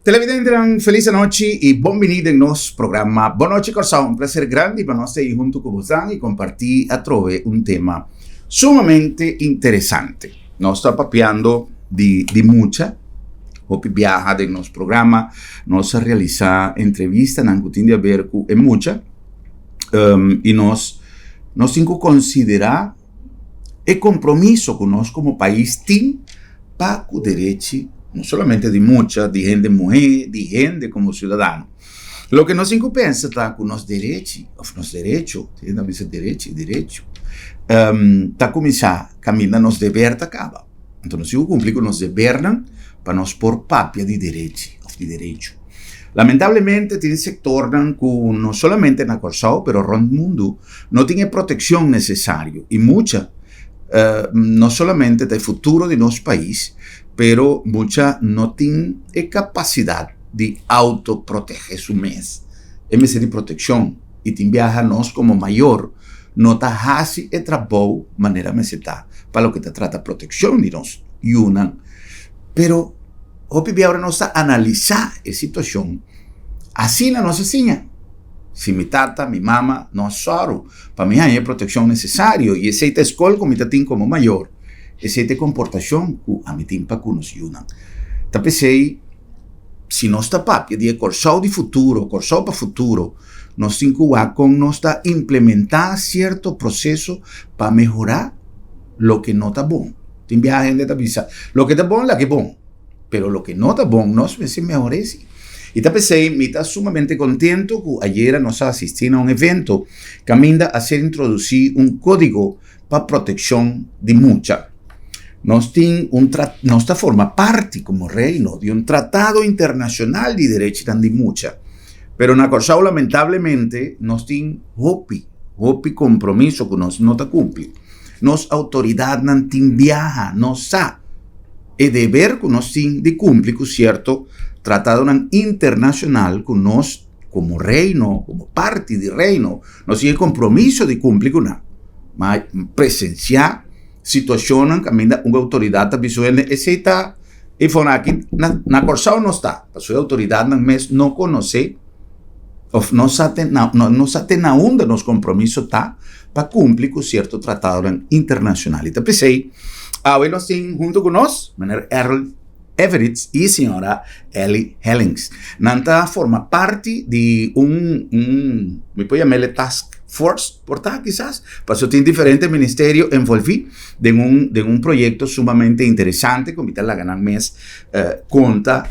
Televidente, felice noche y bienvenido en nuestro programa. Buenas noches, Corsao. Un placer grande para nosotros estar junto con vosotros y compartir a través un tema sumamente interesante. Nos está papeando de mucha. Hopi viaja de nuestro programa, nos realiza entrevistas en Ancutín de Abercu en mucha. Y nos considera el compromiso con nosotros como país para el derecho no solamente de mucha, de gente mujer, de gente como ciudadano. Lo que nos pensa está con los derechos, tiene a veces derecho. Está começar caminhando nos dever acaba. Então, nós cumprir com nos dever para nos por papia de direito. Lamentavelmente, tem sector que não solamente na Corsao, pero rond mundo, não tem proteção necessária. E muita, não solamente do futuro de nosso país, pero mucha no tiene capacidad de autoproteger su mes. MS de protección y te viaja nos como mayor, no ta hasi e trabajo manera meseta para lo que te trata protección de nos yunan. Pero hoy ahora nos a analizar la situación así la nos enseña. Si mi tata, mi mamá, no solo, para mí hay protección necesario y ese te escuela como mayor. Essa é a comportação que a mim para que nos ajudam. Então pensei, se nós está papia de Corsao de futuro, Corsao para futuro, nós temos que com nós implementar certo processo para melhorar o que não está bom. Tem a gente que avisa, o que está bom, é que é bom, pero o que não está bom, nós precisamos melhorar. Então pensei, me está sumamente contento que ayer nós assistimos a um evento que ainda a ser introduzir código para proteção de mucha. Nós forma parte como reino de tratado internacional de direitos de mucha. Pero na Corsao, lamentavelmente, nós temos hopi compromisso que nós não cumpre. Nos autoridade não tem viaja, não sabe. E dever que nós temos de cumprir com certo tratado internacional que nós, como reino, como parte de reino, nós temos compromisso de cumprir com nós. Mas presenciar situação que ainda uma autoridade visual aceita e fala aqui na Corsao não está, a sua autoridade não conhece ou não sabe na onde nos compromisso está para cumprir com certo tratado internacional. Então pensei, hoje nós temos junto com nós, Earl Everett e a senhora Ellie Hellings. Nanta forma parte de me pode chamar task force, portanto, quizás, pero tem diferentes ministerios envolvidos en un proyecto sumamente interesante, que invitar a ganar mes conta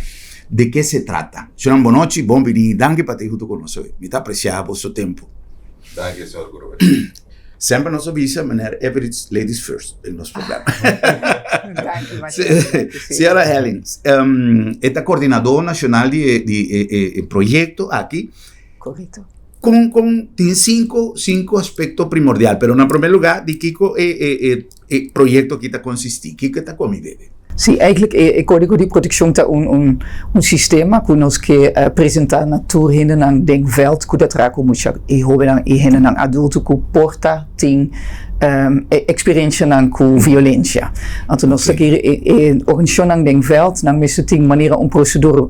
de qué se trata. Senhora, boa noite, bom venir, danke para estar junto conosco. Me está apreciado o seu tempo. Danke, senhor Guru. Sempre nos avisa, maneira, Everett Ladies First, em nosso programa. Senhora Hellings, esta coordenadora nacional de proyecto aqui. Correto. Tem cinco aspectos primordiais, pero en primer lugar, de que o projeto que está consistir, que está comigo. Sim, eigenlijk o Código de Proteção é sistema que nós que apresentar na tour hinden aan denkveld que dat raken moet e hoben e hinden aan adulto que porta tem experiência com violência. Então nós aqui organização aan denkveld, nang mesmo tem maneira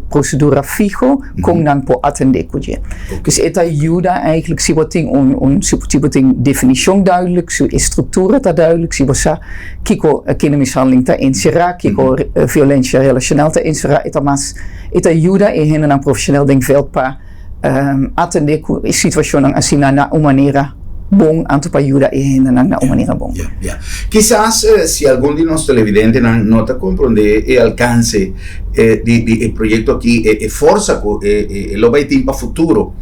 procedura fijo com nang po atender kuje. Dus het ajuda eigenlijk se wat tem definição duidelijk, se estrutura tá duidelijk, se você kiko kindermishandeling tá encerrar, kiko violência relacional tá encerrar, het ajuda e hinden aan profissioneel denkveld para atender a situação assim na maneira bom, anto para ajudar na maneira bom. Quizás se algum de nossos televidentes não está compreendendo o alcance do projeto aqui, força que lo vai ter para o futuro,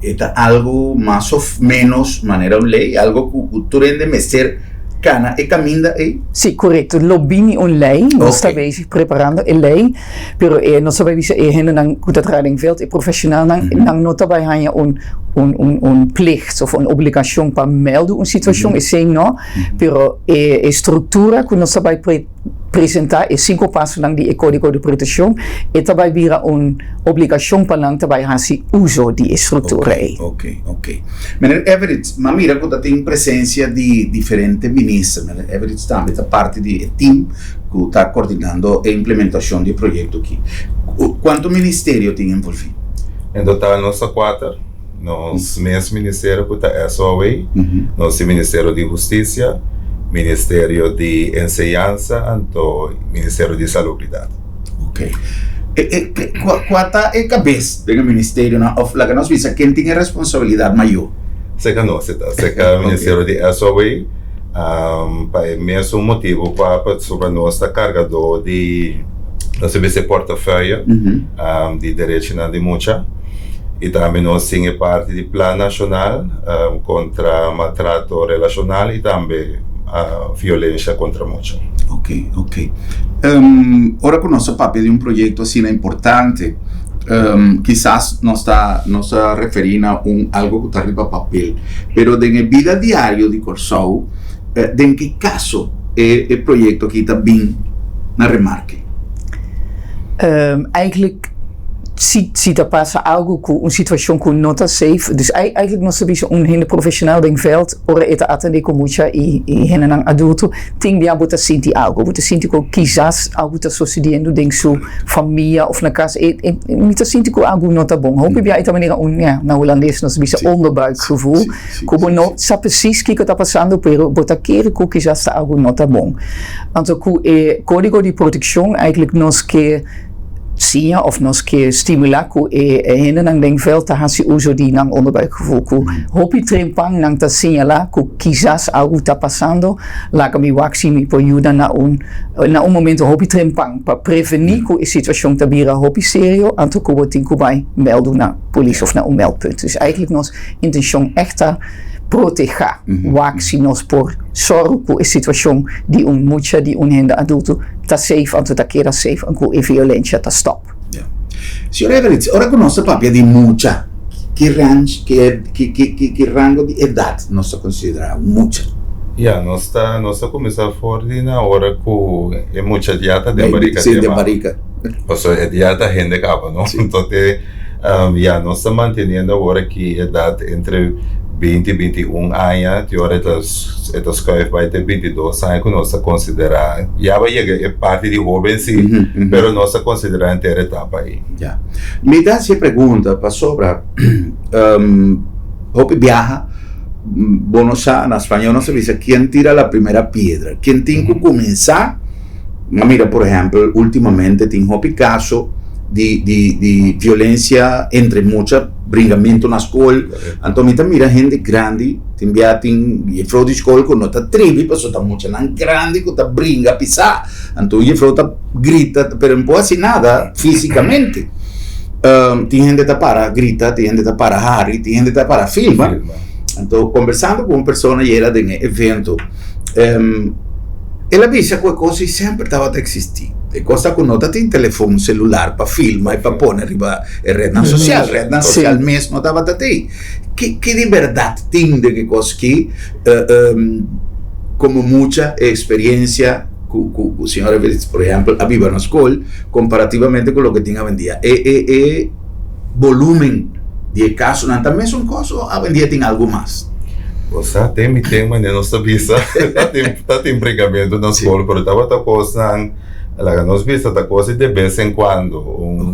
é algo mais ou menos maneira lei, algo que tu rende meser cana e caminha aí? Sim, correto. Lobby lei, nós estamos bezig preparando a lei, pero nós sabemos que não é profissional, não trabalha plicht of obrigação para melden situação, é sim não, pero a estrutura que nós sabemos apresentar e 5 passos lang di código de proteção e também vira obrigação para lang também hasi uso di estrutura. Ok. Meneer Everett, ma mira que tem presença de diferentes ministros. Meneer Everett também está parte do team que está coordenando a implementação do projeto aqui. Quanto ministério tem envolvido? Em total, nós somos 4. Nós mesmo ministério que está SOA, nós Ministério de Justiça, Ministério de Enseñanza e Ministério de Salubridade. Ok. Qual é a cabeça do ministério? Of la que nós vimos, quem tem a responsabilidade maior? Seca nós, seca Ministério de SOA, para mesmo motivo para sobre nós está carregador de nosso portafólio de direito de mucha. E também nós temos parte do Plano Nacional contra maltrato relacional e também violência contra a mulher. Ok. Ora, com o nosso papel de projeto assim importante, quizás não está referindo a algo que está arriba a papel, mas na vida diária de Corsou, em que caso é o projeto que está bem na remarque? Eigenlijk ziet er passa algo com uma situação que não está safe. Dus eigenlijk nós sabemos hele profissional ding veld, ora eta atende com mucha e henenang adulto, tem de abota sinti algo. Bota sinti com quizás algo está sucedendo dentro sua família ou na casa e muita sinti com algo não está bom. Hoop je ita maneira na holandês nós sabemos onderbuikgevoel. Como não sabe precies que está passando, pero bota querer com quizás algo não está bom. Então com código de proteção eigenlijk nós que zie of nós que estimular ku henen nang ding veld ta hasi uso di nang onderbuikgevoel ku hopi trempang nang ta señalar ku quizás algo tá passando lá que me waxi me por ajuda na momento hopi trempang para prevenir ku situação ta bira hopi sério anto ku botin ku vai melden na police of na meldpunt. Dus eigenlijk nós intenção echt proteger, waxi nós por zorg ku situação di mucha di hende adulto tá safe anto ta queda safe anku e violência ta stop. Signor Everett, ora con nostra papia di mucha, che rango di età nostra considera mucha? Nós começamos a coordenar agora com mucha dieta de barriga. Sim, de barriga. Ou seja, dieta gente capa, não? Então, nós estamos mantendo agora que a idade entre 20 e 21 anos, de hora etas coisas vai ter 22 anos que nós consideramos. Já vai chegar parte de jovem, sim, mas nós consideramos inteira etapa aí. Me dá essa pergunta para sobra. Hope viaja, Buenos Aires, na espanhol não se diz quem tira a primeira pedra. Quem tem que começar, mira, por exemplo, ultimamente tem hope caso de violência entre muitas brincamento na escola. Então, mira gente grande, tem frau de escola que não está tribe, mas está muito grande que está brinca, pisar. Então, a frau está grita, mas não pode fazer nada fisicamente. Tem gente que para grita, tem gente que para Harry, tem gente que para filma. Então, conversando com uma pessoa que era de um evento, ela disse que a coisa sempre estava a existir. E cosa que não tem telefone celular para filmar e para pôr arriba a rede social mesmo estava aí. Que de verdade tem de que coisa que, como muita experiência que o senhor Everett, por exemplo, havia na escola, comparativamente com o que tinha vendia. E volume de casos, também são coisas, a vendia tem algo mais. Você tem, mas não sabia. Tem empregamento na escola, mas estava coisa. Nós vimos esta coisa de vez em quando,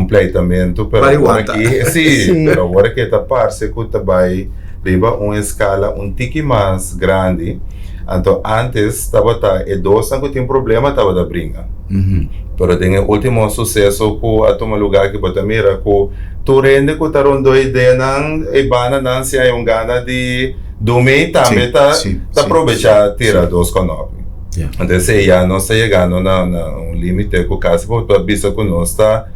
pleitamento, pero agora aqui, sim, pero agora que está parece que vai levar uma escala tique mais grande. Então, antes estava e dois anos que tinha problema, estava da brinca. Pero tem o último sucesso que a tomar lugar que bota mira que tu rende que tá rondo ideia não e bana não se há gana de dormir também tá aproveitar tirar dos conobres. Então, se já não está chegando na limite que quase porque a vista que nós está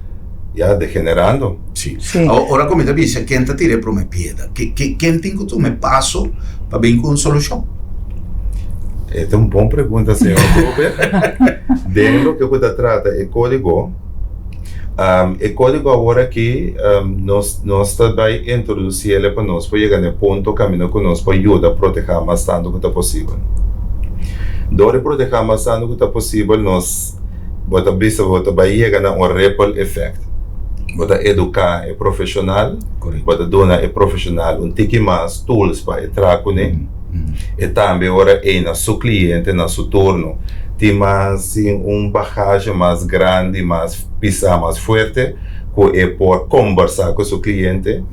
já degenerando. Sim. Ora come dice, quem está tirando para uma pedra? Quem tem que tomar passo para vir com solução? Esta é uma boa pergunta, senhor Robert. Dentro do que você trata é código. O código agora aqui, nós vai introduzir ele para nós, para chegar no ponto, caminho que nós para ajudar a proteger mais tanto que é possível. Dore proteger mas ano que tá possível nós bota bisa bota bahia na um ripple effect. Bota educar é profissional, bota dona é profissional, tiki mais tools para entrar com ele. E também ora é na seu cliente, na seu turno, tem mais bagagem mais grande, mais pisa mais forte, que é por conversar com o seu cliente.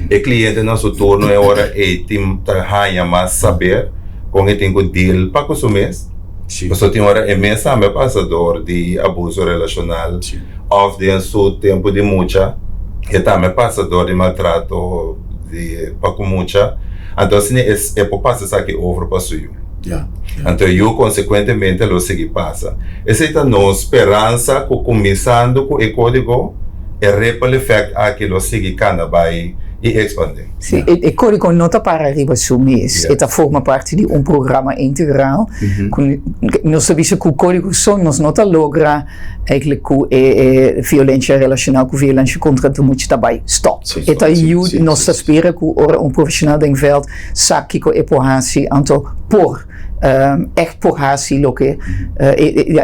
E cliente na seu turno é ora tem ganha mais saber, com ele tem que deal para consumir. Você tem ora é mesmo passador de abuso relacional, ou de seu tempo de mucha, e também passador de maltrato de para com mucha. Então, é por passar aqui over para o Então, eu, consequentemente, lo segui passa. Essa é a nossa esperança, que começando com o código, é ripple effect aqui, lo segui cana vai e expandir. Sim, o código não está para arriba do mês. Ele forma parte de programa integral. Nós sabemos que o código só nós não logra eigenlijk que violência relacional, com violência contra a mulher também stop. Ele ajuda nós espera que profissional do veld sabe que é porrasi, então por echt porrasi lo que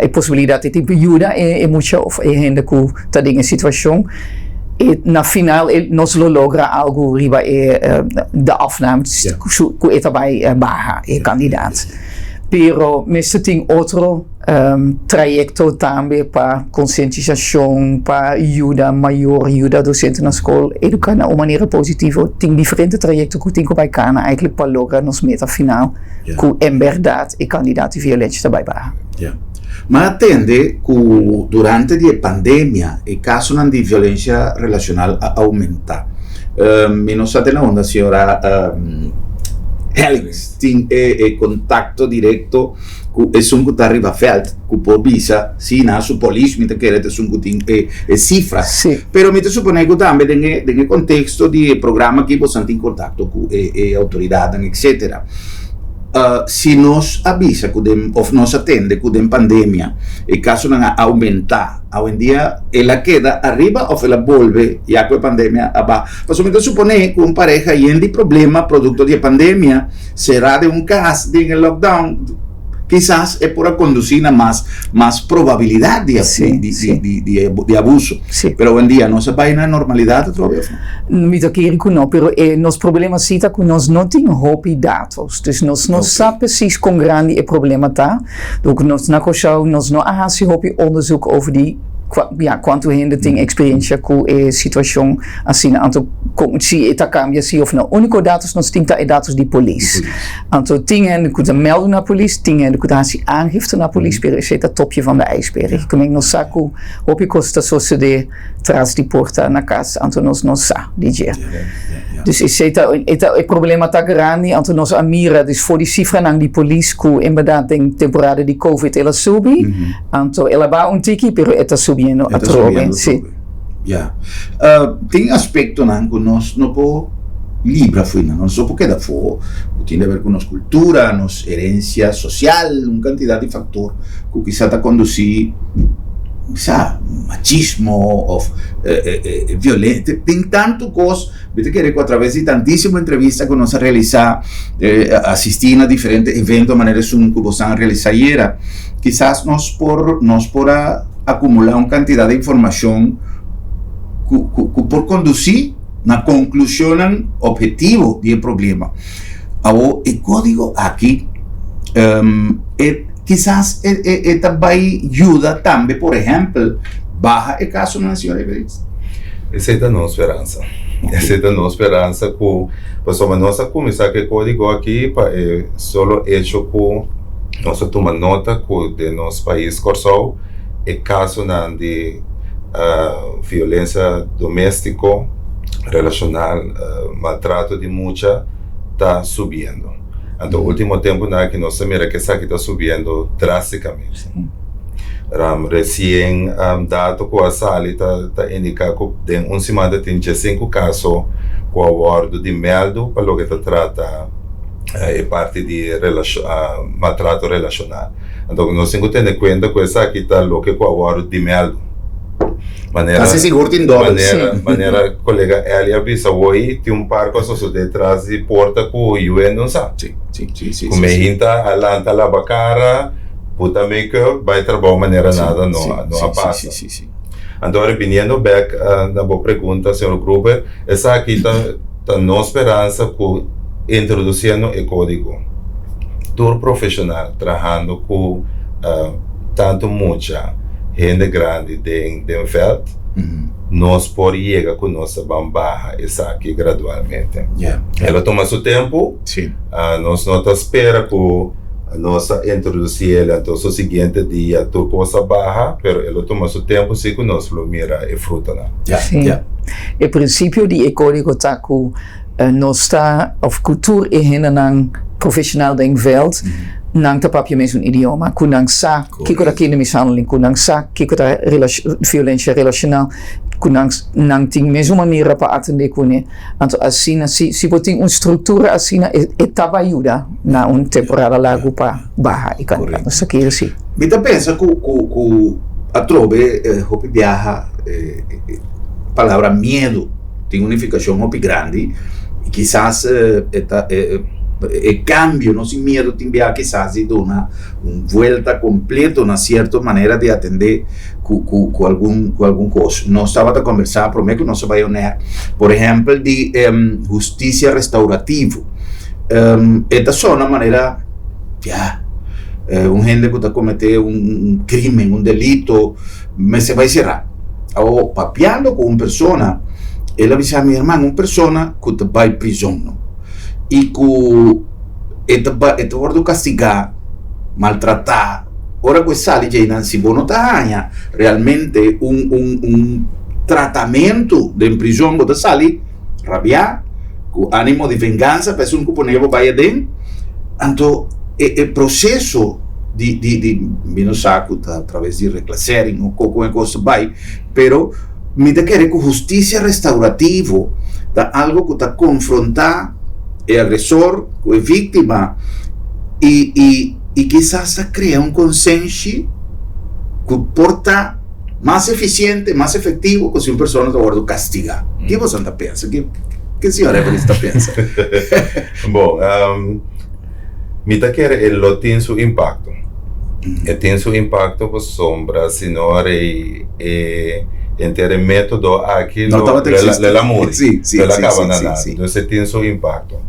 a possibilidade de ajuda é muito ainda que está em situação. E na final nós logra algo riba da afname que é também barra é candidato. Pero mesmo tem outro trajecto também para conscientização, para ajuda maior, ajuda docente na escola, educar de uma maneira positiva. Tem diferentes trajectos que tem que vai cana eigenlijk para lograr nos meta final que em verdade é candidato de violência também barra. Mas atende que durante a pandemia o caso de violência relacional aumenta. E nós temos a senhora Helix tem contato direto com o som que está arriba felt, que por visa, sim, na sua polícia, me quer dizer som que tem cifras. Pero me supone que também tem contexto de programa que você tem contato com autoridades, etc. Se nós avisa ou nós atende que a pandemia o caso não aumenta, hoje em dia ela queda arriba ou ela volve já com a pandemia abaixo. Mas eu supone que uma pareja tem problema produto da pandemia, será de caso de lockdown, quizás é por conduzir a mais probabilidade de abuso. Pero hoje em dia nós vai na normalidade outra vez. Me quero que não, pero nos problemas cita que nós não temos hope dados. Dus nós não sabemos precies com grande o problema tá. Donc nós na coisa nós não há se hope onderzoek over die quanto gente tem experiência com a situação assim, então se está cambia se ou não, único dados nós temos é dados de polícia. Então tem gente que melden na polícia, tem gente que dá se aangifte na polícia, pero esse é o topje van de ijsberg. Como nós saco, hoop que está suceder tras de porta na casa, então nós não sa de dia. Dus o problema está grande, então nós amira, dus voor die cifra nang die polícia que em verdade tem temporada de COVID ela subi, então ela vai tiki, pero está subindo a trove. Tem aspecto que nós não podemos livrar fora, não só porque da fora, tem a ver com nossa cultura, nossa herência social, uma quantidade de fatores que quizá está conduzir machismo ou violência, tem tanto coisa, vete que através de tantíssimas entrevistas que nós realizamos, assistindo a diferentes eventos de maneira que você realizar era, quizás nós por acumular uma quantidade de informação que por conduzir na conclusão objetivo do problema. O código aqui quizás também ajuda também, por exemplo, baja o caso na senhora Everett. Essa é a nossa esperança. Essa é a nossa esperança que, pessoal, nós começar que o código aqui é só hecho que nós tomamos nota que de nosso país Corsol o caso de violência doméstica, relacional, maltrato de mulher está subindo. Então, no último tempo, que nós mira que isso está subindo drasticamente. Recém, dado que a SALI está indicando que em uma semana tem 5 casos com o aborto de meldo, para o que se trata parte de maltrato relacional. Então, nós temos que ter em conta que isso aqui está o que é o aborto de meldo. Quase seguro em dólares. Maneira colega Elia bisa hoje tem par coisas detrás de porta que o UN não sabe. Sim. Como hinta alanta lava cara, puta make-up, vai trabalhar maneira nada não passa. Sim. Agora, vindo back na boa pergunta, senhor Gruber, essa aqui tá nossa esperança com introduzindo o código. Todo profissional trabalhando com tanto muita gente grande dentro veld, nós podemos chegar com nossa bambarra essa aqui gradualmente. Ela toma seu tempo, nós não espera que nossa introduzir ela então o seguinte dia tu coisa barra, pero ela toma seu tempo se que nós lo mira e fruta lá. O princípio de código está com nossa cultura e henanang profissional dentro veld. Nang tapapje met zo'n idioma, kunang sa, kiko da kindermishandeling, kunang sa, kiko da violência relacional, kunang nang ting mesma maneira para atender kune. Então assim, se botem uma estrutura assim, etapa ajuda na temporada lago para barra e cantar. Isso aqui assim. Mita pensa que a trove hopi viaja palavra medo tem unificação hopi grande e quizás el cambio, no sin miedo, te envía quizás de una vuelta completa, una cierta manera de atender con algún cosa. No estaba a conversar, prometo que no se vaya a unir, por ejemplo, de justicia restaurativa. Esta es una manera, un gente que está cometiendo un crimen, un delito, me se va a cerrar. O papeando con una persona, él avisa a mi hermano, una persona que va a prisión, ¿no? E que vordo castigar, maltratar, ora que sale já não se bono tahanha, realmente tratamento de prisão que sale, rabiar, com ânimo de vingança, pensa que ponevo vai dentro, então o processo de não saco através de reclassering ou qualquer coisa vai, pero me da querer com justiça restaurativa, da algo que está confrontar o agressor, a vítima, e quizás criar um consenso que porta mais eficiente, mais efetivo, que se uma pessoa está guardando castigar. O que você pensa? Que a senhora Evelista pensa? Bom, me da querer ele tem seu impacto. E tem seu impacto com sombra, senhora entre método aquilo l'amore, la cabanana, entonces tiene su impacto.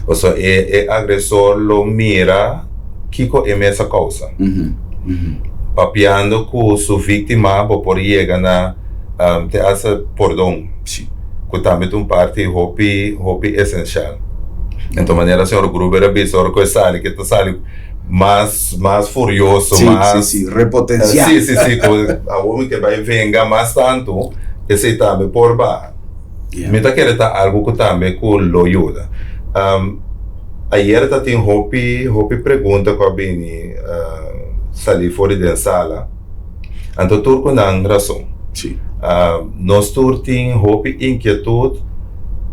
O sea, el agresor lo mira kiko en esa causa, papeando con su víctima por llegar a te hace perdón, que también un parte hopi esencial. Entonces manera señor Gruber avisó que sale más furioso, más repotenciado. Sí, a homem que vai vengar mais tanto, esse também por baixo. Me tá querendo algo que também que lo ajuda. Ayer tá tem hopi pergunta com a Bini sair fora da sala. Então turco não razão. Nós tur tem hopi inquietude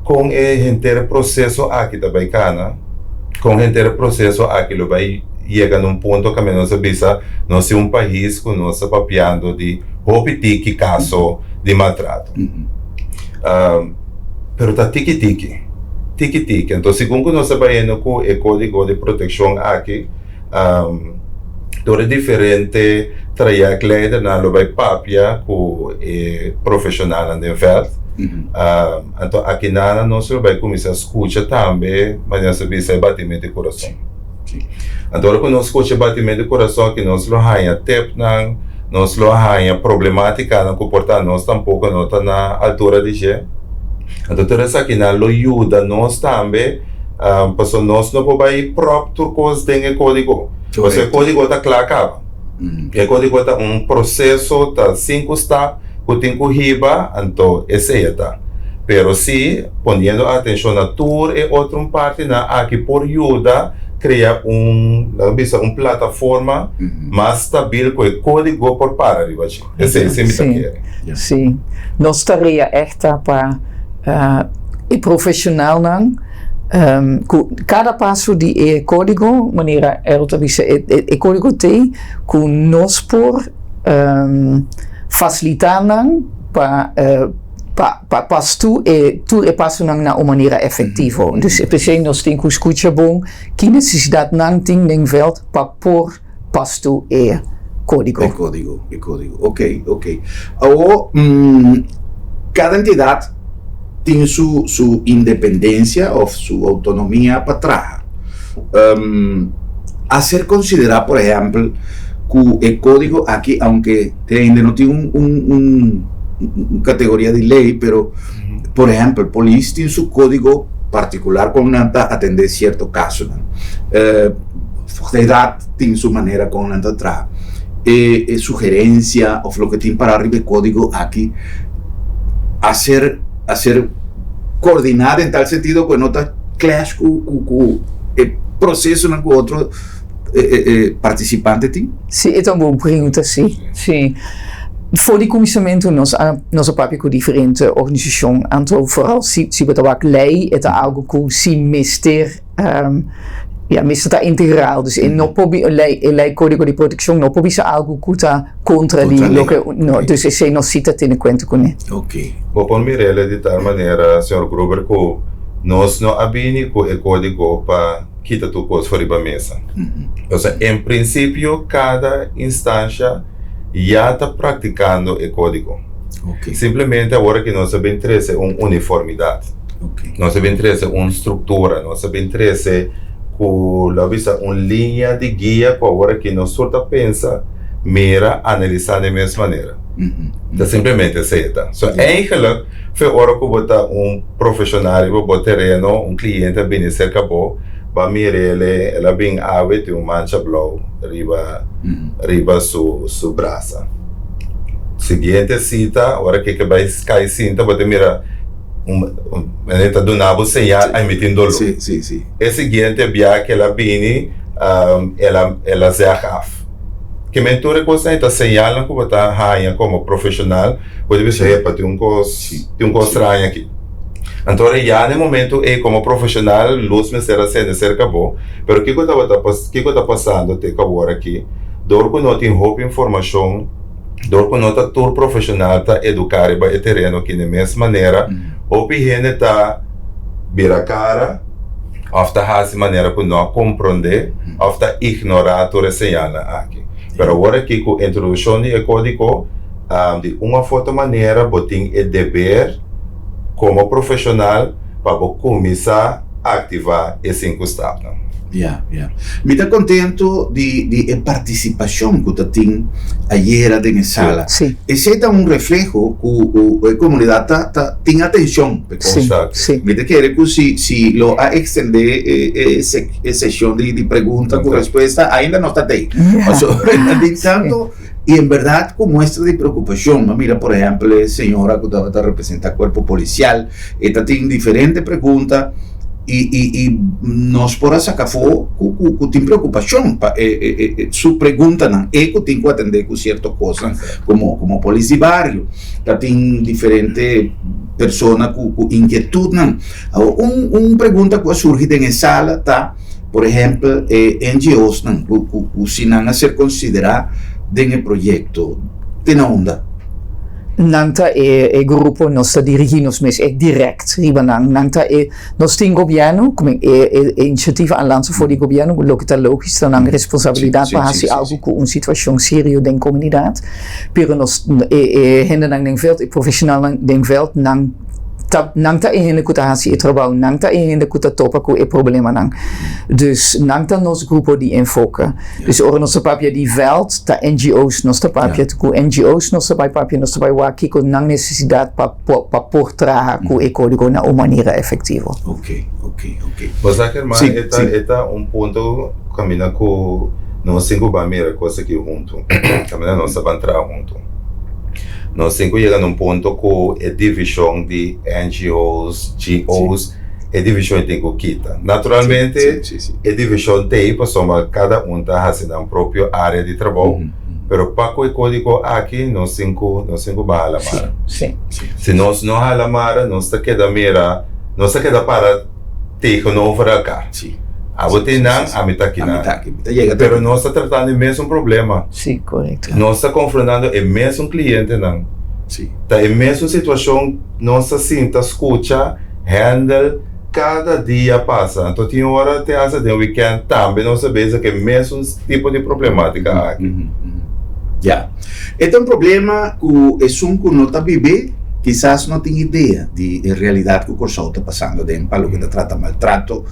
com o inteiro processo aqui da baicana, com o inteiro processo aqui lo vai chega num ponto que nós avisa nós é um país que nós está papeando de repetir caso de maltrato. Pero tá tiki-tiki. Então, segundo nós trabalhamos com o código de proteção aqui, todo diferente trajectória na lo vai papia com o profissional no veld. Então, aqui nós vai começar a escutar também, mas nós avisa batimento de coração. Então, quando nós escutamos batimento de coração, que nós lo hanha tempo, nós lo hanha problemática, não comportar nós tampouco não está na altura de G. Então, tudo isso aqui não ajuda nós também, porque nós não podemos ir próprio coisa dentro do código. Porque o código está claro. O código está processo, está 5 está, que tem que riba, então esse está. Pero se, ponendo atenção a tudo e outra parte, aqui por ajuda, criar uma plataforma mais estável com o código por para arriba. Esse é o que Sim. Nós tarefa esta para o profissional cada passo de código, o código tem que nós por facilitar para pastu e passo na uma maneira efetiva. Dus PC nós tem que escutar bom que necessidade não tem nem veld para pôr pastu e código. E código. Ok. Agora, cada entidade tem sua independência ou sua autonomia para trabalhar. A ser considerado, por exemplo, que o código aqui, aunque ainda não tem uma categoria de lei, pero, por exemplo, a polícia tem seu código particular como atender certo caso. A idade tem sua maneira como trabalhar. Sugerência, ou o que tem para arriba, código aqui, a ser coordenado em tal sentido que não está clash com o processo com o outro participante tem? Sim, é uma boa pergunta, sim. Voor die commissariamento nós papel com diferente organisações, então vooral se betrakt lei é algo que se mister está integral, dus não pode lei código de proteção não pode ser algo que está contra lei, dus esse não cita ter em conta com ele. Ok. Vou mirele de tal maneira, senhor Gruber, que nós não abini com o código para quitar tu coisa fora da mesa. Ou seja, em princípio, cada instância já está praticando o código. Okay. Simplesmente agora que nós sabemos trazer uma uniformidade, nós sabemos trazer uma estrutura, nós sabemos trazer uma linha de guia para agora que nós só pensa, mira, analisar da mesma maneira. Então, simplesmente aceita. So, eigenlijk, foi hora que botar profissional para o terreno, cliente bem cerca bo, para mirar ela bem ave tem mancha blau riba su braça. Seguinte cita, hora que vai cair cinta, você mira está donando señal emitindo luz. Sim. E seguinte via que ela bini, ela se agaf. Que mentura coisa está señalando que você está como profissional, pode ser para ter coisa estranha aqui. Então, já no momento, como profissional, luz me será sendo cerca bom, pero o que está passando até agora aqui? Dor que não tem roupa informação, dor que não está todo profissional está educar o terreno aqui da mesma maneira, ou gente está vira cara, ou está de maneira que não compreende, ou está ignorar toda a señal aqui. Pero agora aqui com a introdução do código, de uma outra maneira, você tem o dever como profissional para começar a ativar esse incustado. Me está contento de participação que tem ayer na sala. Esse é reflejo que a comunidade tem atenção. Sim. Me quer que se lo a extender sessão de pergunta com resposta ainda não está aí. Entanto, e em verdade com muestra de preocupação. Mira, por exemplo, a senhora que representa o corpo policial, esta tem diferentes perguntas e nós por sacar fogo que tem preocupação. Sua pergunta não é que tem que atender com certa coisa, como polícia de bairro. Tem diferentes pessoas com inquietude. Uma pergunta que surge na sala, tá? Por exemplo, NGOs, que se não a ser considerado dentro do projeto, tem onda. Nanta é grupo nós dirigimos mas é direct ribanang nanta é nós tem governo como é iniciativa a lança for de governo lo que está lógico está na responsabilidade para fazer algo com uma situação séria da comunidade pero nós gente nang veld e profissional nang veld nang nangta ainda que está assim trabalho nangta ainda que está topa com o problema nang dus nangta nos grupo de enfoque dus ora nossa papia de veld ta NGOs nossa papia com NGOs nossa papia nossa vai aqui com nang necessidade para por trás com o código na maneira efetiva. Ok. Mas aqui irmã está ponto caminha com nós cinco bamira coisa aqui junto caminha nossa bantra junto. Nós temos chegado a ponto que a divisão de NGOs, GOs, a divisão tem que quitar. Naturalmente, a divisão tem, porque cada está fazendo a própria área de trabalho, mas para o código aqui, nós temos que alamar. Se nós não alamar, nós queda para ter que não para cá. A você não, a mim tá aqui não. Pero nós está tratando o mesmo problema. Sim, correto. Nós está confrontando o mesmo cliente não. Sim. Tá em mesma situação, nós sinta, escuta, handle, cada dia passa. Então tem hora até asa de weekend também nós sabemos que é o mesmo tipo de problemática aqui. Já. Este é um problema que é um que não está vivendo, quizás não tem ideia de realidade que o Corsão está passando dentro, para o que trata maltrato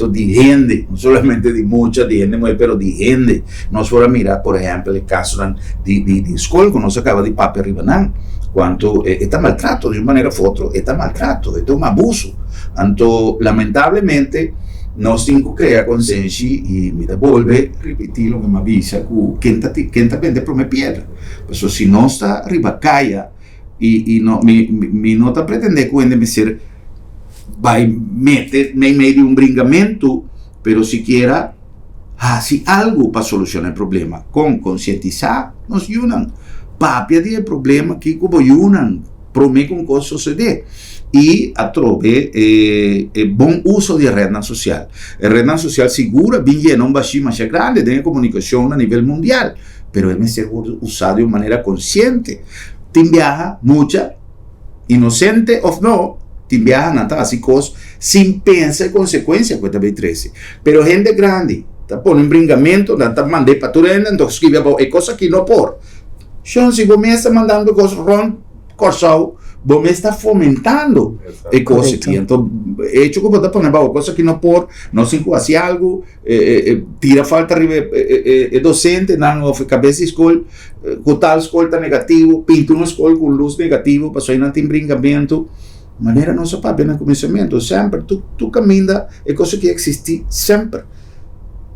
de gente, não somente de muita gente, mas de gente. Nós vamos mirar, por exemplo, o caso de escola, que nós acaba de papo arriba, quanto está maltrato de uma maneira ou outra, está maltrato, é um abuso. Então, lamentavelmente, nós temos que criar consciência e me devolve repetir o que me avisa que quem está vendo para uma pedra. Porque se não está arriba caia e não está pretendendo que o me ser vai meter em meio de um brincamento, pero siquiera fazer algo para solucionar o problema. Com conscientizar, nos unam. Papia de problema que como unam, para mim com coisa suceder. E a trove bom uso de rede social. A rede social segura, bem llena um baixinho mais grande, tem comunicação a nível mundial, mas deve ser usado de uma maneira consciente. Tem viaja muita, inocente ou não, tem viaja nada assim coisas, sem pensar em consequência que também traz. Mas gente grande, tá pondo um brincamento, tá mandando para tudo, então escreve é coisa que não por. Então, se você está mandando coisas wrong, Corsão, você está fomentando a coisa aqui. Então, é que você está falando, coisa que não por, não se faz algo, tira falta de docente, não cabeça escola, com tal escola está negativo, pinta uma escola com luz negativo, para não tem brincamento. Maneira não se pode no começamento, sempre, tu caminha, é coisa que existe sempre.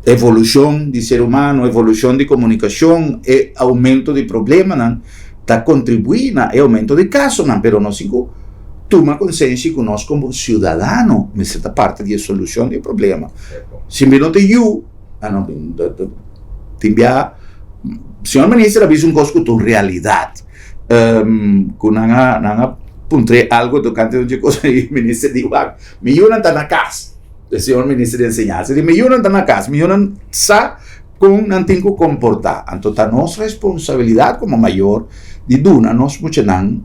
Evolução de ser humano, evolução de comunicação, é aumento de problema, não? Está contribuindo é aumento de casos, mas não se toma consciência que nós como cidadãos, mas esta parte de solução de problema. Se me não tem eu, tem senhor ministro avisa coisa com realidade, que não puntre algo tocante de coisa e ministro diz, me não está na casa, o senhor ministro de enseñança, me não está na casa, me não sabe como não tem que comportar. Então, a nossa responsabilidade como maior de duna nós muitos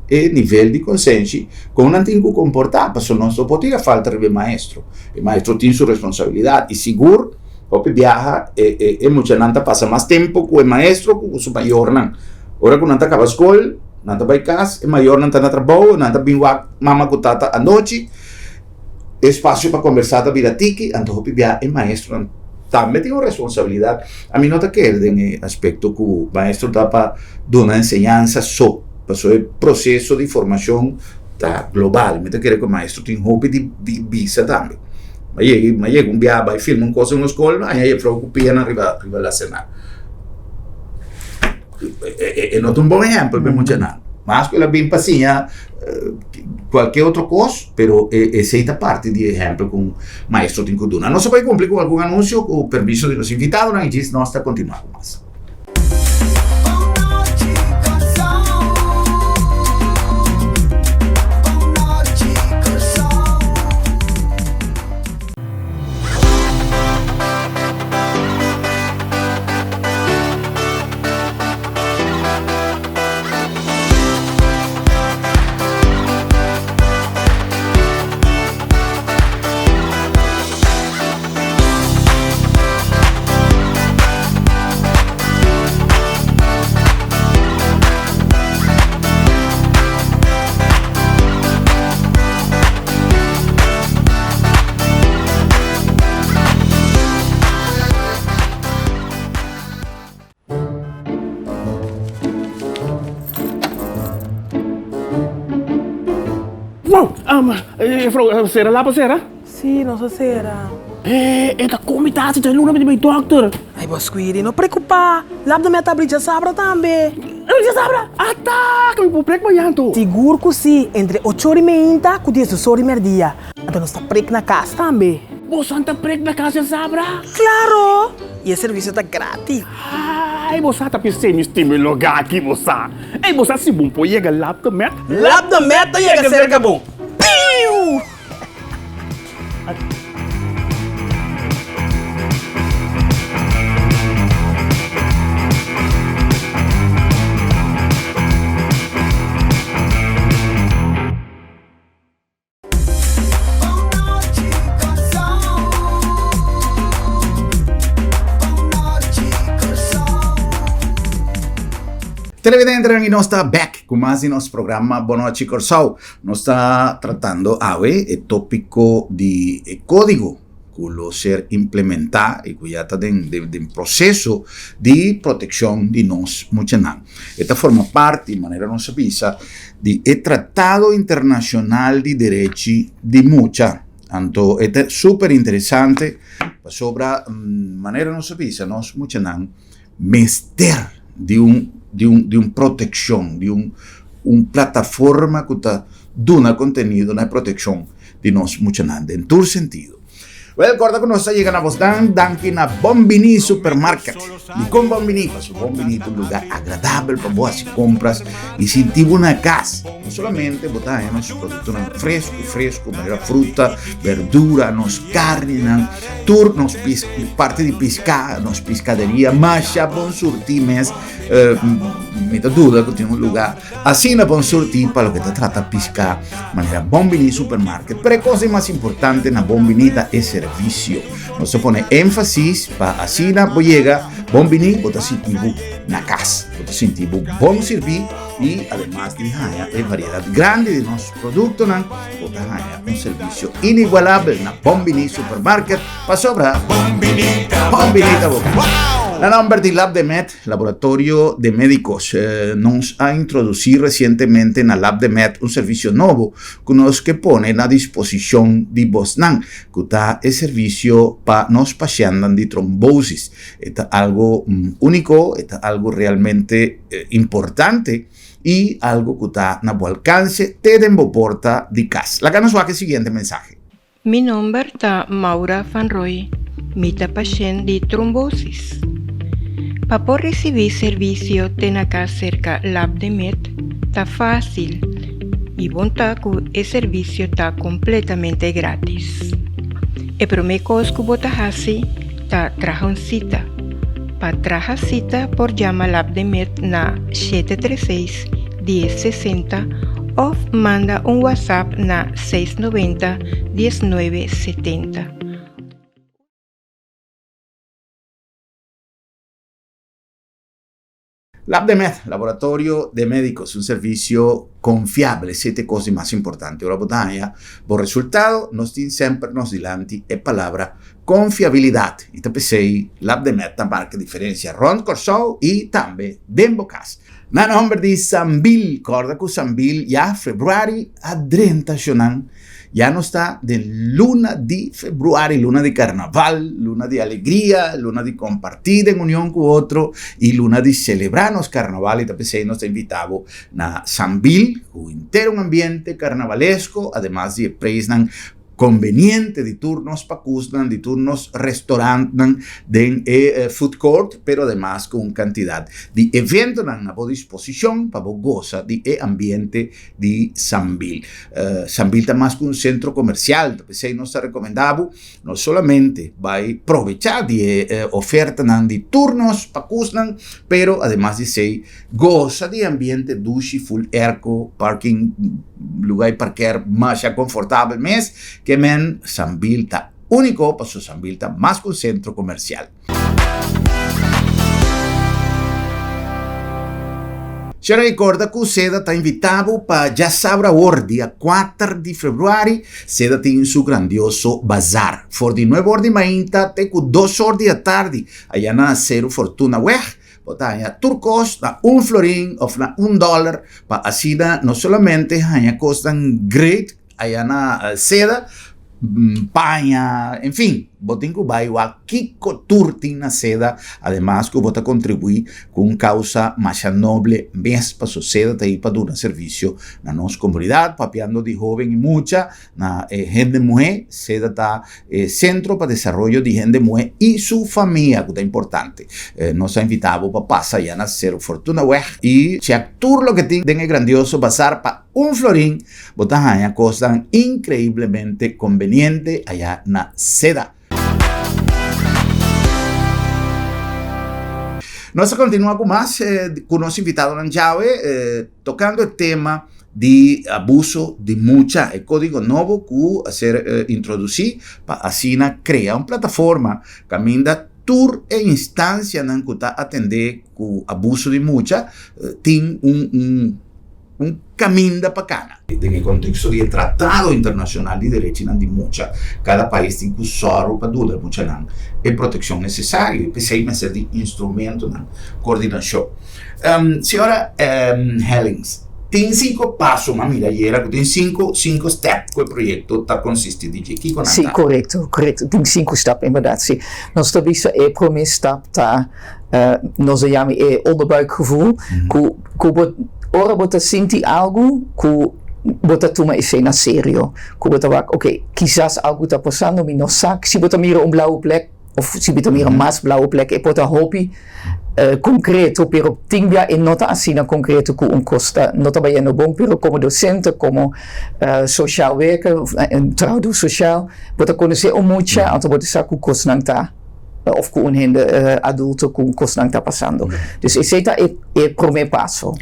é nível de consciência como não tem que comportar, porque nós não podemos faltar de maestro. O maestro tem sua responsabilidade e seguro, o que viaja é muitos não passa mais tempo com o maestro com o seu maior não. Ora quando não acaba a escola, não vai casa, o maior não está no trabalho, não está bem mama com tata à noite, espaço para conversar da vida tique, então o que viaja é maestro também tem uma responsabilidade. A mim não está querendo aspecto que o maestro dá para dar uma ensinança só, para o processo de formação tá global. Me está querendo que o maestro tenha hobby de visa também. Mas um dia vai filmar uma coisa na escola, aí ele preocupa na arriba da cena. É não um bom exemplo para muitos não. Mas que ela bem passinha qualquer outra coisa, pero essa é a parte de exemplo com o maestro tem que dar. Não se vai cumprir com algum anúncio, com o permisso de los invitados, não existe, nós está continuando mais. Sera lá para Sera? Sim, nossa Sera. Esta comida se tem luna de meu doctor. Ai, Bosquiri, não preocupa. Lá da minha tablita sabra também. Já sabra? Tá, que me vou preco banhando. Seguro que sim, entre 8h30 e 10h dia. Então nós está preco na casa também. Você está preco na casa sabra? Claro! E o serviço está grátis. Ai, você está pensando em estimar lugar aqui, você. Ei, você se bom pô, chega lá da meta. Lá da meta chega cerca bom. Piu! Televidente, nós está back com mais nosso programa Boa Noite Corsau. Nós está tratando hoje o tópico de código que lo ser implementar e que já está em processo de proteção de nós muchanan. Esta forma parte, de maneira não sabia, de Tratado Internacional de Direitos de Mucha. Então, é super interessante sobre a maneira não sabia, nós muchanan mester de proteção, de plataforma que está dando conteúdo na proteção de nós muchanan, em todo sentido. Well, recorda que nós chegamos a Boston, aqui na Bombini Supermarket. E com Bombini, Bombini é um lugar agradável para boas compras e sentir uma casa. Não somente botar nossos produtos fresco, fruta, verdura, nos carne, tour, nos parte de pescar, nos pescaderia, mas já bom surtir mesmo, me dá dúvida que tem um lugar assim na bom surtir para o que te trata de pescar, maneira Bombini Supermarket. Pero a coisa mais importante na Bombini é serviço. Nós põe ênfase para assim na bodega Bombini, botar sentir na casa, botar sentir bom serviço e, además de a variedade grande de nossos produtos, botar um serviço inigualável na Bombini Supermarket para sobrar Bombinita boca. La nombre de LabDemet, Laboratorio de Médicos, nos ha introducido recientemente en la LabDemet un servicio nuevo que pone a disposición de Bosnan, que está el servicio para los pacientes de trombosis. Esto es algo único, esto es algo realmente importante y algo que está a tu alcance, te den porta de casa. La que nos va a el siguiente mensaje. Mi nombre es Maura Van Roy, mita paciente de trombosis. Para recibir servicio de na casa cerca LabDemet está fácil y bonta que el servicio está completamente gratis. El primer cosa que bota hasi está trajan cita. Para trajar cita por llama LabDemet na 736 1060 o manda un WhatsApp na 690 1970. LabDemet, Laboratorio de Médicos, un servicio confiable, 7 cosas más importantes. Ahora, botania, por resultado, nos tiene siempre nos delante la palabra confiabilidad. Y te pensé, LabDemet, la marca diferencia Ron Corsau y también Dembocas. Na nombre de Sambil, corda que Sambil ya februari a 30 xonan. Ya no está de luna de februario, luna de carnaval, luna de alegría, luna de compartir en unión con otro y luna de celebrarnos carnaval. Y también nos invitamos a Sambil, un ambiente carnavalesco, además de presnan conveniente de turnos pacusnan, de turnos restaurantes, de food court, pero además con cantidad de eventos a disposición para gozar de ambiente de Sambil. Sambil está más que un centro comercial, entonces nos ha recomendado no solamente va a aprovechar de oferta de turnos pacusnan, pero además de ser goza de ambiente dushi, full airco, parking, lugar de parquear más confortable, que men Sambil está único, para su Sambil está más que un centro comercial. Se ricorda que Seda está invitado para ya sabrá hoy, día 4 de febrero, Seda tiene su grandioso bazar. For de 9 horas de mañana, te 2 horas de tarde, allá na Cero Fortuna Weg. Botanya turcos na $1 o na $1 para así no solamente allá costan great allá na Seda, paña, en fin, botinco baiwa kiko turtin na Seda, además que bota contribuir con causa más noble mes para su Seda te para dar un servicio na nos comunidad, papeando de joven y mucha na gente mujer, Seda está centro para desarrollo de gente mujer y su familia, que es importante. Nos ha invitado para pasar allá na Cero Fortuna Weg y se actúa lo que tiene grandioso bazar para $1, botas allá costan increíblemente conveniente allá na Seda. Nós continuamos com mais, com nosso invitado Nanjawe, tocando o tema de abuso de mucha, el código nuevo que a ser introducido para así crear una plataforma que aminda tur e instância não que está atender com abuso de mucha tem um caminho da bacana. Em contexto de tratado internacional de direitos de mucha, cada país tem que usar para dar mucha não é proteção necessária, e pensei em ser de instrumento de coordenação. Senhora Hellings, tem 5 passos, mamira, tem 5 steps que o projeto está consiste de que com Sim, correto. Tem 5 steps, inderdaad. Sim. Nós talvez é o primeiro step tá, nós chamamos onderbuikgevoel, que ora você sente algo que você toma isso na sério, que você vai, ok, quizás algo está passando, mas não sabe, se você mira blauwe plek, of se você mira mais blauwe plek, é você hobby concreto, pero tinha e nota assim concreto que costa, nota bem no bom, pero como docente, como social worker, trabalho social, você conhece muito, então você sabe que costa não tá of com adulto com costa não está passando. Dus esse é o primeiro passo.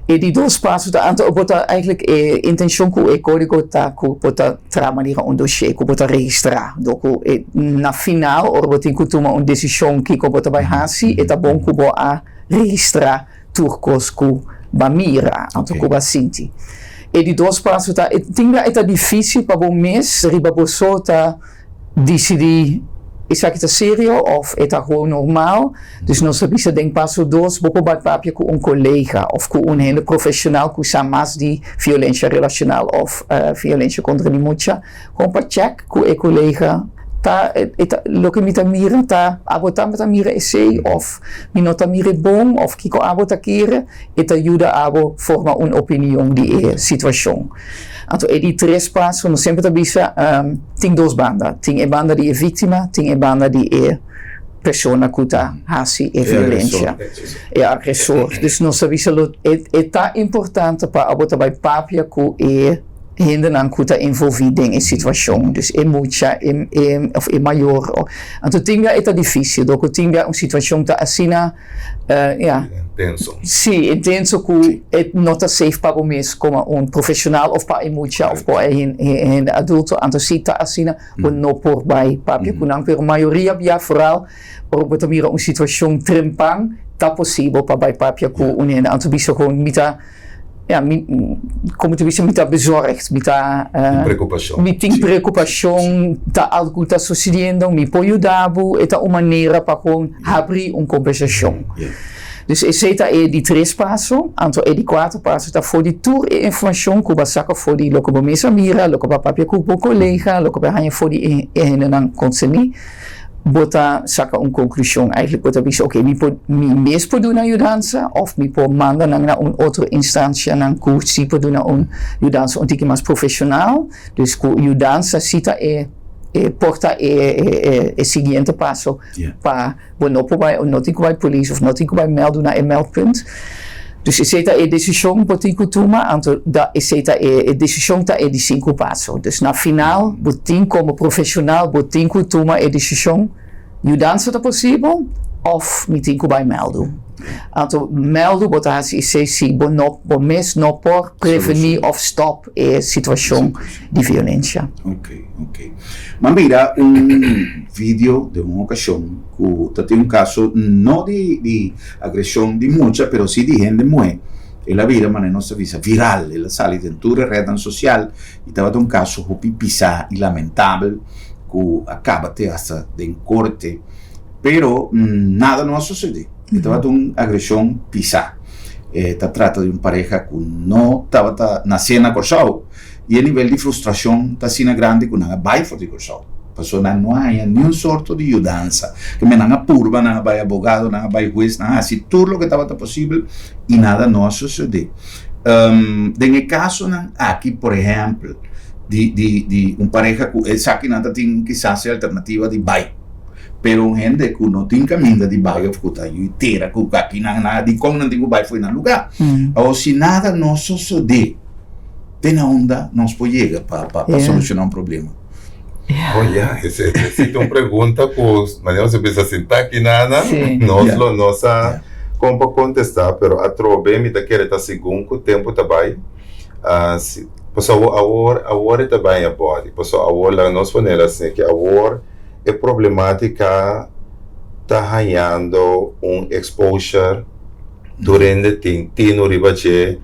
E die 2 passos, bota eigenlijk intenção que o código tá que bota trabalhar dossiê, que bota registrar. Donc na final, or bota que tomar decisão que bota vai fazer, é tá bom que bota registrar turcos que ba mira, então que ba sinti. E die 2 passos tá, é difícil para o mês, riba boso tá decidir is het serio of is dat gewoon normaal? Dus nós sabemos que passo 2, bijvoorbeeld papje com collega of com hele profissional que usa mais de violência relacional of violência contra a mulher. Gewoon para check com o colega tá lo que me tá mira tá abota me tá mira esse of me não tá mira bom of que com abota queira e tá ajuda a formar uma opinião de situação. Então, die 3 passos, nós sempre avisa, tem 2 bandas. Tem a banda de vítima, tem a banda de pessoa que está fazendo violência. É agressor. Dus nós avisa, é tão importante para botar vai papia que gente não está envolvida em situação. Dus é muita, é maior. Então, tem é difícil. Donc, tem uma situação que está assim, intenso. Sim, intenso que não está safe para o mês como profissional ou para a mulher ou para um adulto. Então, se está assim, não por vai papia, que não, a maioria já vooral, por botar uma situação trempang, está possível para vai papia que então, bisa gewoon mita como tu disse, muito bezorgd, muito preocupação, tá algo está sucedendo, me pode ajudar, é uma maneira para abrir uma conversação. Dus esse é de 3 passos, então é de 4 passos, tá for de tour e informação que você saca for de logo para mesa mira, logo para papel com o colega, logo para ganhar for de não conseguir. Bota saca uma conclusão, eigenlijk bota bisa, ok, me mesmo pode dar ajudança, ou me pode mandar na outra instância, na curso, se pode dar ajudança um pouco mais profissional, dus com ajudança, cita porta é seguinte passo para não tem que vai polícia, não tem que vai meldo na meldpunt. Dus essa é a decisão que tem que tomar, então essa é a decisão tá é de 5 passos. Dus na final, você como profissional, você tem que tomar a decisão, ajudança é possível, ou me tem que vai meldo. Então meldo, você faz se bom mês não por prevenir ou stop a situação de violência. Ok. Mas mira, vídeo de uma ocasião que tem caso não de agressão de mucha, pero sí de gente muere. Ela vira, mas não se avisa, viral, ela sale dentro da rede social e estava um caso pisar e lamentável que acaba até hasta de corte, pero nada não sucede. Estava uma agressão pisar. Trata de uma pareja que não estava na cena corsal e o nível de frustração está sendo grande que não vai fazer corsal. Passou não há nenhum sorte de ajudança, que me não apurva, não vai advogado, não vai juiz, não assim tudo o que estava possível e nada não sucedeu. No caso aqui, por exemplo, de uma pareja que essa aqui nada tem quizás a alternativa de bairro. Pero gente que não tem caminho de bairro, que está inteira, que aqui nada de como não tem bairro foi no lugar. Ou se nada não suceder, tem na onda, não se pode chegar para solucionar problema. Olha, essa é uma pergunta que mas você pensa assim, tá aqui nada, nossa como para contestar, pero a trobe me tá querendo segundo que o tempo tá bem, pessoal a hora tá bem a body, pessoal a hora nós falamos assim que a hora é problemática está ganhando exposure durante tino ribaje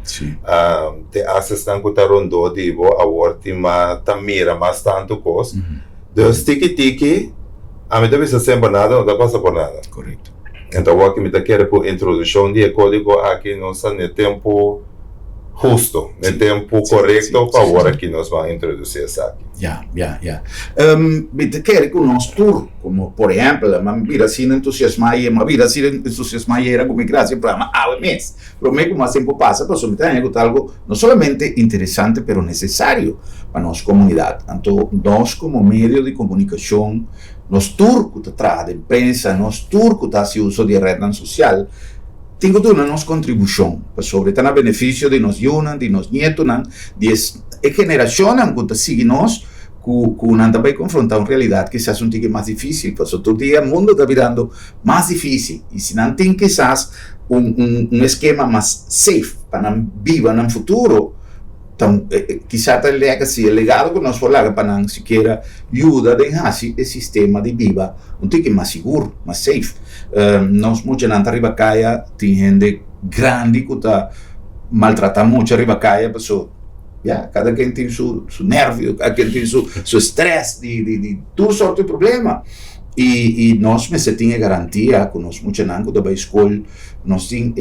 te assistan ku tarondo dibo awarti ma tamira mas tanto cos dus tiki a mim deve ser sempre nada não dá passa por nada correto então o que me tá querendo com introdução de código aqui nós no tempo justo no tempo correto para agora que nós vamos introduzir isso aqui me te quer com nós tour como por exemplo uma vida assim entusiasmada era como graça para uma mês pero me como sempre passa para sobre algo não somente interessante pero necessário para nossa comunidade então nós como meio de comunicação nós tour que traz de imprensa nós tour que se uso de rede social tenho toda a nossa contribuição para sobre ter benefício de nós yunan de nós nietos de geração que sigue nós que não vai confrontar uma realidade que se faz tique mais difícil porque todo dia o mundo está virando mais difícil e se não tem que faz esquema mais safe para não viver no futuro então quizás o legacy o legado que nós falamos para não sequer ajuda a deixar o sistema de vida tique mais seguro mais safe nós muitos não arriba caia tem gente grande que está maltratando muito arriba caia pessoa cada quem tem seu nervo, cada quem tem seu estresse de tudo sorte de problema e nós me temos garantia que nós muitos não da escola nós temos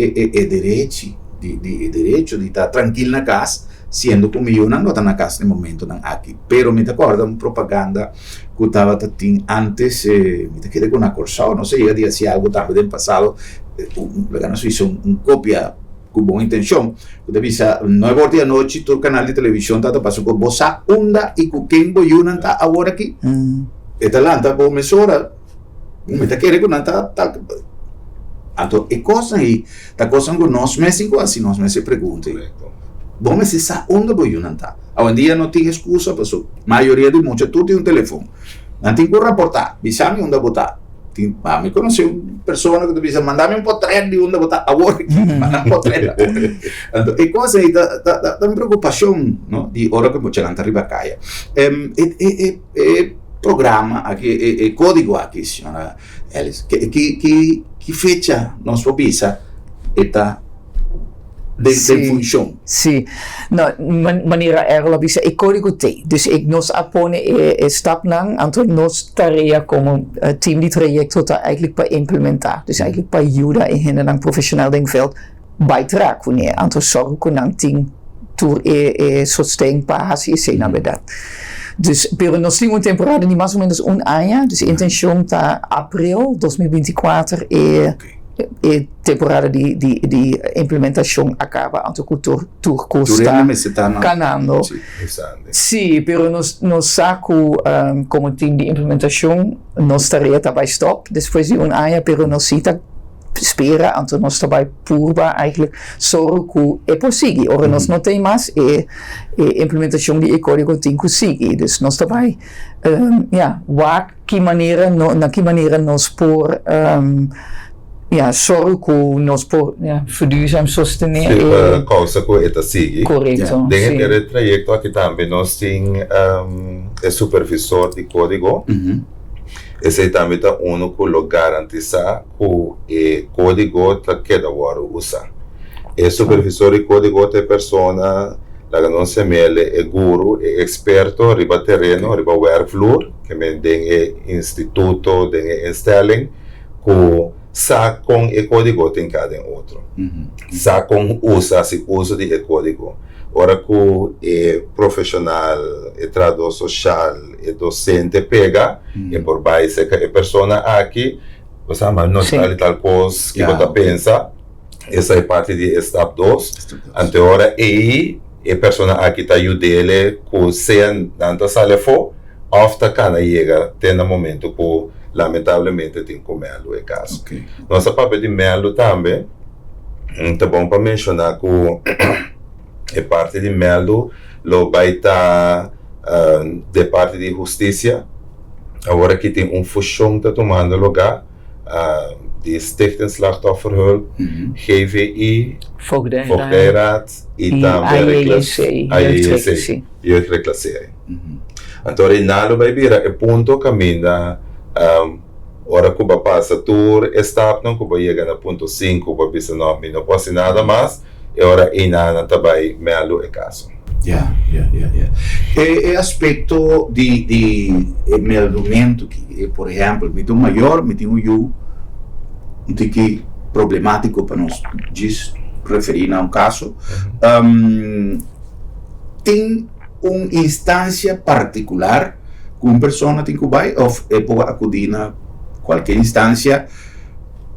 direito de estar tranquilo na casa sendo como eu não estou na casa no momento não aqui pero me acordo uma propaganda que estava antes me quedei com uma corção não sei eu disse algo também no passado nós fizemos uma cópia com boa intenção, que avisa 9 da noite todo canal de televisão está passando com bossa onda e com quem boiuna está agora aqui. Eta lá está boa mesora, me está querendo que não está então é coisa aí, tá coisa que nós mesmos assim nós mesmos perguntam. Bom, mas essa onda boiuna está. Hoje em dia não tem excusa, pessoal. Maioria de muitos tudo tem telefone. Não tem que reportar, bisame onde botar. Me conheci uma pessoa que disse mandar-me portrait de onde botar agora mandar portrait e coisa aí da preocupação não de hora que você canta riba caia programa aqui é código aqui senhora Elis que fecha nosso visa está de função. Sim, maneira ela bisa e código tem. Dus ik nos apone stap lang, anto nos tarefa como team de trajecto tá eigenlijk para implementar. Dus eigenlijk para ajuda e hen lang profissioneel denkveld bijdragen wanneer anto zorg kunang ting tour sustém para hasi se na verdade. Dus pero nós temos uma temporada de mais ou menos ano, dus intenção tá abril 2024 e temporada de implementação acaba anto cultura custa ganhando sim, pero nos saco como team de implementação nós tarefa vai stop depois de ano pero nós cita espera anto nós vai purba eigenlijk zorg que é possível ora nós não tem mais implementação de código tem que seguir dus nós vai que maneira nós por zorg que nós verduurzaam sostenere causa que está seguir. Correto. Dentro do trajeto aqui também nós temos o supervisor de código. Esse também está único que garantiza que o código está cada hora usar. O supervisor de código é persona que não se mele é guru, é experto riba terreno, riba workflow, que me tem instituto, tem instelling, que sa com o código tem cada outro. Sa com uso de código. Ora que o profissional, o tradutor social, o docente pega e por base que a pessoa aqui, você não está tal coisa que você pensa, essa é parte de step 2. Ante ora a pessoa aqui está ajudando que se não sale fora, ofta cana chega tem um momento que lamentavelmente tem que melo é caso. Nossa papel de melo também, é bom para mencionar que é parte de melo, lo vai estar de parte de justiça, agora que tem função que está tomando lugar, de Stichting Slachtofferhulp, GVI, Voogdijraad e também jeugdreclassering. Então, nalo vai virar o ponto caminho Ora Cuba passa tour stop, não Cuba chega na ponto 5, Cuba bisa não pode nada mais, e ora inana também melo e caso. E aspecto de melhoramento que, por exemplo, me tem um maior, me tem um que problemático para nós diz referir a um caso, tem uma instância particular que uma pessoa tem que vai ou pode acudir a qualquer instância,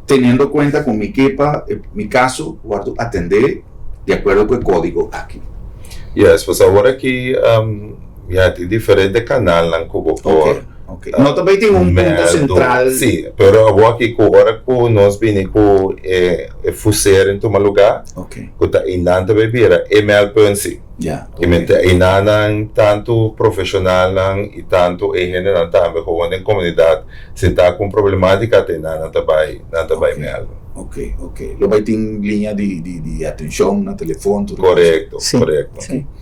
tendo em conta com meu caso, guardo atender de acordo com o código aqui. Yes, pues agora que tem diferente canal na Cuba. Okay. Não também tem um ponto central. Sim, mas agora que nós vinimos com fuser em todo lugar, que está inanta bebida, email por si. E inana tanto profissional e tanto general também, como em comunidade, se está com problemática, tem nada também email. Ok. Lo vai ter linha de atenção no telefone, tudo. Correto.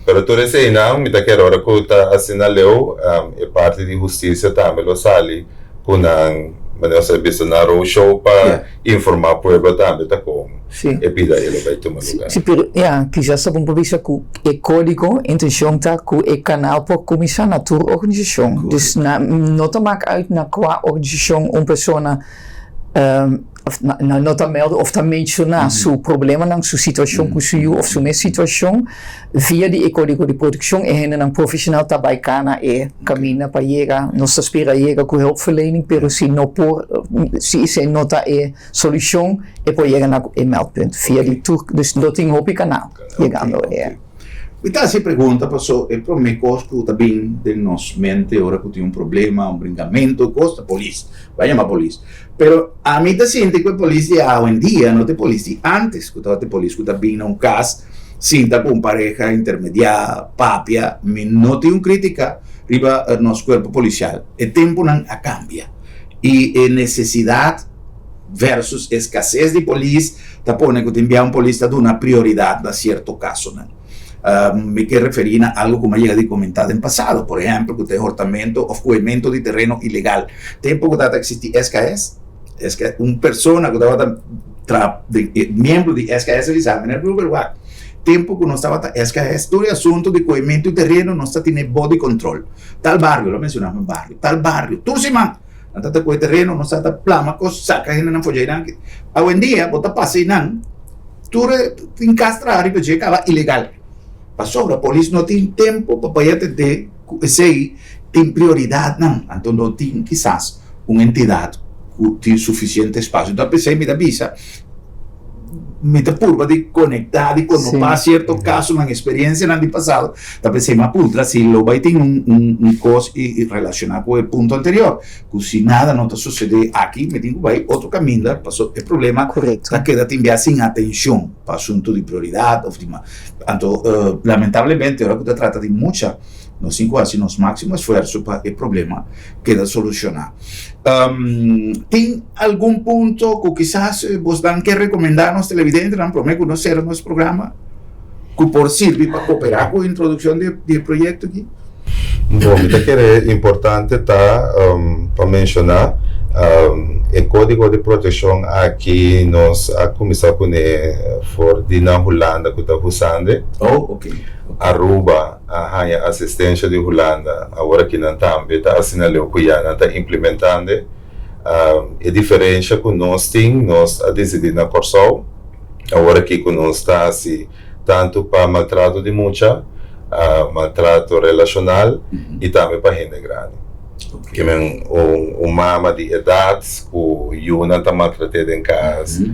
Pero tu esse não, me tá querendo agora que está assinaleu, é parte de justiça também lo sali com o serviço na show para informar o povo também, tá como. E pida ele vai tomar lugar. Sim, pero que já sabem por isso que o código intenção tá que o canal por começar na tua organização. Dus não te maakt uit na qual organização uma pessoa não está melden of está mencionar seu problema, não sua situação com seu ou sua situação via de código de produção e ainda um profissional trabalha cana e caminha para chegar, nós espera chegar com hulpverlening, pero se não por se nota solução é para chegar na meldpunt via de tour, dus não tem hopi canal chegando Então, se pergunta, passou, para mim, costo também de nossa mente, agora que tem um problema, brincamento, costa, polícia, vai chamar polícia. Pero a mim, sente que a polícia, hoje em dia, não tem polícia. Antes, que estava polícia, que também não caso, sinta com pareja intermediária, papia, não tem crítica riba nosso corpo policial. O tempo não cambia. E necessidade versus escassez de polícia, tá pone que enviar um polícia de uma prioridade a certo caso, né? Me quero referir a algo como já comentado em passado, por exemplo, que tem hortamento ou coimento de terreno ilegal. Tempo que data existir SKS, uma pessoa que estava membro de SKS exame no Uruguai. Tempo que não estava SKS, todo o assunto de coimento de terreno não está tendo body control. Tal barrio, lo mencionamos barrio, tal barrio, Tursiman, não está com terreno, não está plamacos, saca gente na folheira. Hoje em dia, bota passe não, tu encastra e pode acabar ilegal. Passou, a polícia não tem tempo para atender, tem prioridade, não. Então não tem, quizás, uma entidade que tem suficiente espaço. Então, pensei, me dá visa, me dá curva de conectar, de quando passa certo caso, uma experiência no ano passado, então pensei, mas putra, se lo vai ter coisa relacionado com o ponto anterior, que se nada não está sucedendo aqui, me tenho que vai outro caminho, passou o problema, está quedando enviar sem atenção para assunto de prioridade, então, lamentavelmente, agora que se trata de muita, nós quase nosso máximo esforço para o problema queda solucionar. Tem algum ponto que quizás vos dan que recomendar aos televidentes, não prometo conhecer nosso programa, que por servir para cooperar com a introdução do projeto aqui? Bom, que é importante para mencionar o código de proteção aqui nós começamos com for de na Holanda que está usando. Aruba a assistência de Holanda agora que não também está assinalando que já está implementando a diferença que nós temos nós a decidir na Corsol agora que nós está assim tanto para maltrato de mulher maltrato relacional e também para gente grande que é mama de idade que o não está maltratado em casa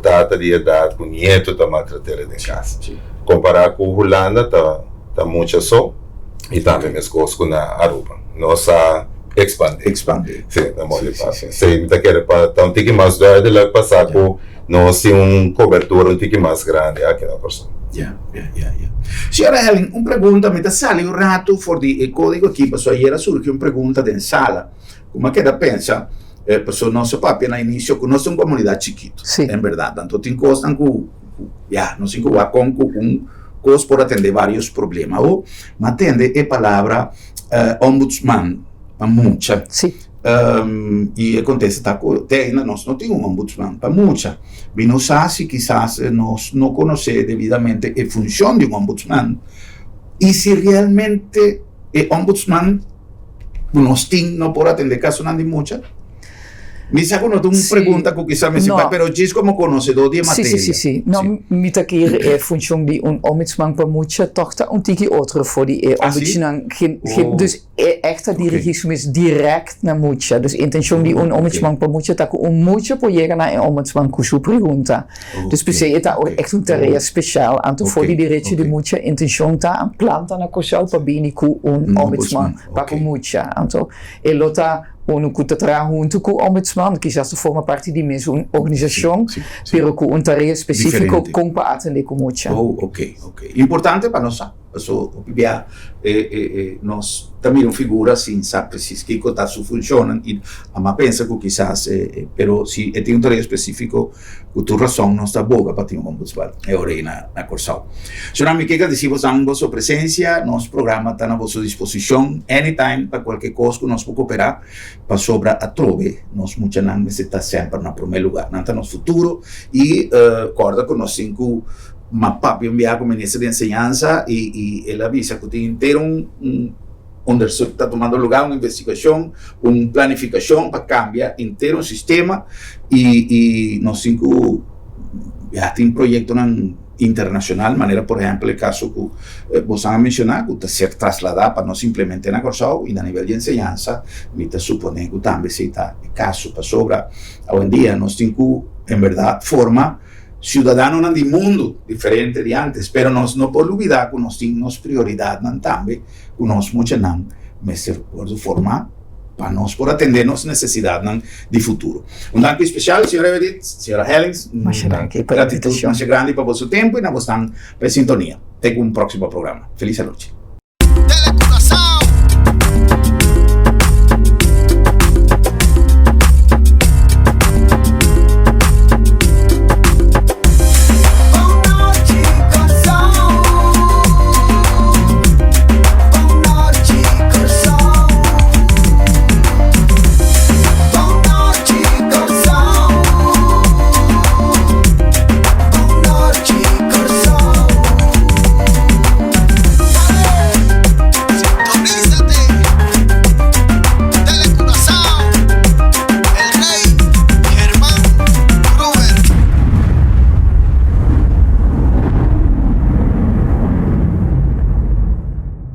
tata de idade que o neto está maltratado em casa. Comparar com a Holanda, está muito só, e também as coisas com a Aruba. Nossa expandir. Sim, na mole passa. Sim, me quer para um tique mais doido lá passar com nós cobertura um tique mais grande aqui na pessoa. Senhora Helen, uma pergunta, me sale um rato fora do código aqui, passou ayer surgiu uma pergunta de sala, como é que ela pensa? Passou nosso papo no início, que nós somos uma comunidade chiquita, é verdade, então tem coisas que não sei como com coisas por atender vários problemas. Ou atende a palavra ombudsman, para muita. E acontece que nós não temos um ombudsman para muita. E não sabe se quizás nós não conhecemos devidamente a função de um ombudsman e se realmente o ombudsman nós temos não pode atender caso de muita. Me saco uma pergunta que quizás me sepa, pero diz como conhecedor de matéria. Sim. Não, me tá aqui a função de ombudsman para muita, toch tá tiki outra voor die ombudsman. Dus echt a dirigismo is direct na muita. Dus intenção de ombudsman para muita tá com muita por chegar na ombudsman com sua pergunta. Dus per se tá echt tarefa especial, anto voor die direito de muita intenção tá planta na coisa para bem com ombudsman para muita. Anto ele tá que trabalha junto com o ombudsman, que já forma parte de mesma organização, pero com tarefa específica para atender com muita. Ok. Importante para nós, nós também não figura assim, sabe, preciso que está sua função, e a pensa que quizás, pero se tem tarefa específica, com tua razão, não está boa para ter um ombudsman, é hora na Corsal. Senhora Miquela, agradecemos a vossa presença, nosso programa está na vossa disposição, anytime, para qualquer coisa que nós podemos cooperar, para sobre a trove, nós muitas vezes está sempre no primeiro lugar, não está no futuro, e acorda com nós cinco papi enviar como ministro de enseñanza y él avisa que tiene entero donde está tomando lugar una investigación, una planificación para cambiar entero el sistema y nos cinco ya tiene un proyecto internacional, manera por ejemplo el caso que vos han mencionado, que está ser trasladado para no simplemente en Corsau y a nivel de enseñanza, me supone que también se está el caso para sobra hoy en día nos cinco en verdad forma ciudadanos del mundo diferente de antes, pero nos no podemos olvidar que nos tenemos prioridad también, que nos muchas por formar para nos por atender nuestras necesidades de futuro. Un danke especial, señora Edith, señora Hellings, gratitud más grande por vuestro tiempo y nos están en sintonía. Tengo un próximo programa. Feliz noche.